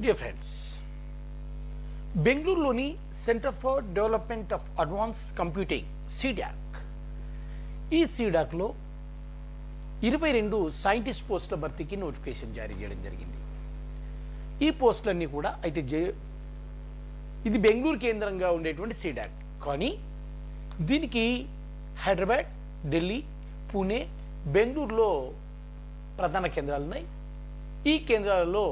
Dear friends, బెంగళూరులోని centre for development of advance computing C-DAC, ఈ సీడాక్లో 22 scientist పోస్టుల భర్తీకి నోటిఫికేషన్ జారీ చేయడం జరిగింది. ఈ పోస్టులన్నీ కూడా అయితే ఇది బెంగళూరు కేంద్రంగా ఉండేటువంటి సీడాక్, కానీ దీనికి హైదరాబాద్, ఢిల్లీ, పూణే, బెంగళూరులో ప్రధాన కేంద్రాలు ఉన్నాయి. ఈ కేంద్రాలలో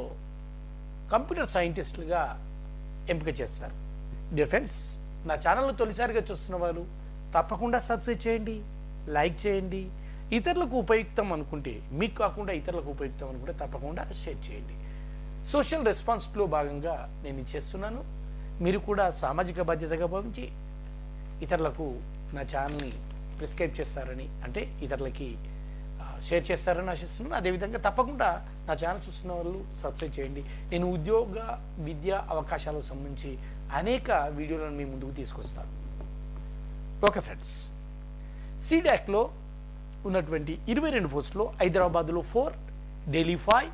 కంప్యూటర్ సైంటిస్టులుగా ఎంపిక చేస్తారు. డియర్ ఫ్రెండ్స్, నా ఛానల్ను తొలిసారిగా చూస్తున్న వారు తప్పకుండా సబ్స్క్రైబ్ చేయండి, లైక్ చేయండి. ఇతరులకు ఉపయుక్తం అనుకుంటే, మీకు కాకుండా ఇతరులకు ఉపయుక్తం అనుకుంటే తప్పకుండా షేర్ చేయండి. సోషల్ రెస్పాన్సిబిలిటీలో భాగంగా నేను చేస్తున్నాను. మీరు కూడా సామాజిక బాధ్యతగా భావించి ఇతరులకు నా ఛానల్ని ప్రిస్క్రైబ్ చేస్తారని, అంటే ఇతరులకి షేర్ చేస్తారని ఆశిస్తున్నాను. అదేవిధంగా తప్పకుండా నా ఛానల్ చూస్తున్న వాళ్ళు సబ్స్క్రైబ్ చేయండి. నేను ఉద్యోగ, విద్యా అవకాశాలకు సంబంధించి అనేక వీడియోలను మీ ముందుకు తీసుకొస్తాను. ఓకే ఫ్రెండ్స్, సీడాక్లో ఉన్నటువంటి 22 పోస్టులో హైదరాబాద్లో 4, ఢిల్లీ 5,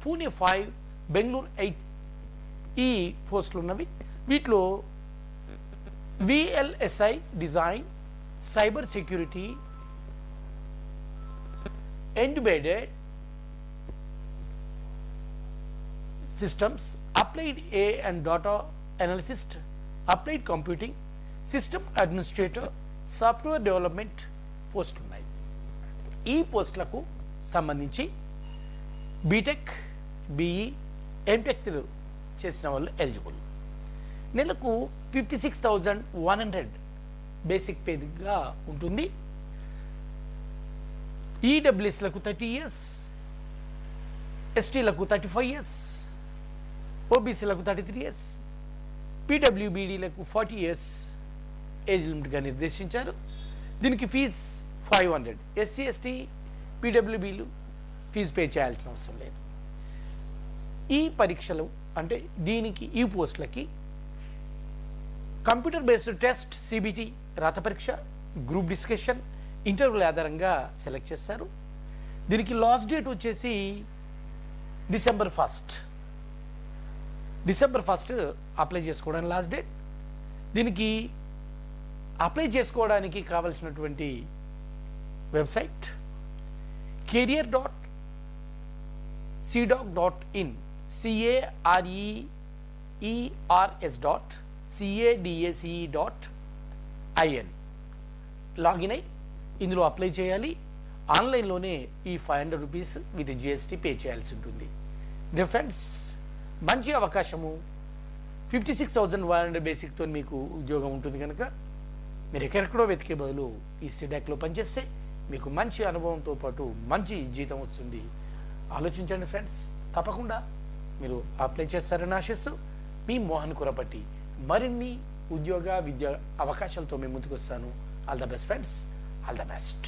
పూణే 5, బెంగళూరు 8 ఈ పోస్టులు ఉన్నవి. వీటిలో VLSI design, cyber security, embedded systems, applied AI and data analyst, applied computing, system administrator, software development పోస్టులు ఉన్నాయి. ఈ పోస్టులకు సంబంధించి బీటెక్, BE, MTech చేసిన వాళ్ళు ఎలిజిబుల్. నెలకు 56,100 బేసిక్ పేగా ఉంటుంది. ఈడబ్ల్యూఎస్లకు 30 years, STలకు 35 years, OBCలకు 33 years, PWBDలకు 40 years ఏజ్ లిమిట్గా నిర్దేశించారు. దీనికి ఫీజు 500. SC, ST, PWBలు ఫీజు పే చేయాల్సిన అవసరం లేదు. ఈ పరీక్షలు అంటే దీనికి, ఈ పోస్టులకి కంప్యూటర్ బేస్డ్ టెస్ట్, CBT రాత పరీక్ష, గ్రూప్ డిస్కషన్, ఇంటర్వ్యూల ఆధారంగా సెలెక్ట్ చేస్తారు. దీనికి లాస్ట్ డేట్ వచ్చేసి December 1 అప్లై చేసుకోవడానికి లాస్ట్ డేట్. దీనికి అప్లై చేసుకోవడానికి కావలసినటువంటి వెబ్సైట్ career.cdoc.in, careers.cadace.in లాగిన్ అయి ఇందులో అప్లై చేయాలి. ఆన్లైన్లోనే ఈ 500 రూపీస్ విత్ GST పే చేయాల్సి ఉంటుంది. డిఫరెన్స్ మంచి అవకాశము. 56,100 బేసిక్తో మీకు ఉద్యోగం ఉంటుంది కనుక మీరు ఎక్కడెక్కడో వెతికే బదులు ఈ సీడాక్లో పనిచేస్తే మీకు మంచి అనుభవంతో పాటు మంచి జీతం వస్తుంది. ఆలోచించండి ఫ్రెండ్స్, తప్పకుండా మీరు అప్లై చేస్తారని ఆశిస్తూ మీ మోహన్ కురపట్టి మరిన్ని ఉద్యోగ, విద్యా అవకాశాలతో మేము ముందుకు వస్తాను. All the best friends, all the best.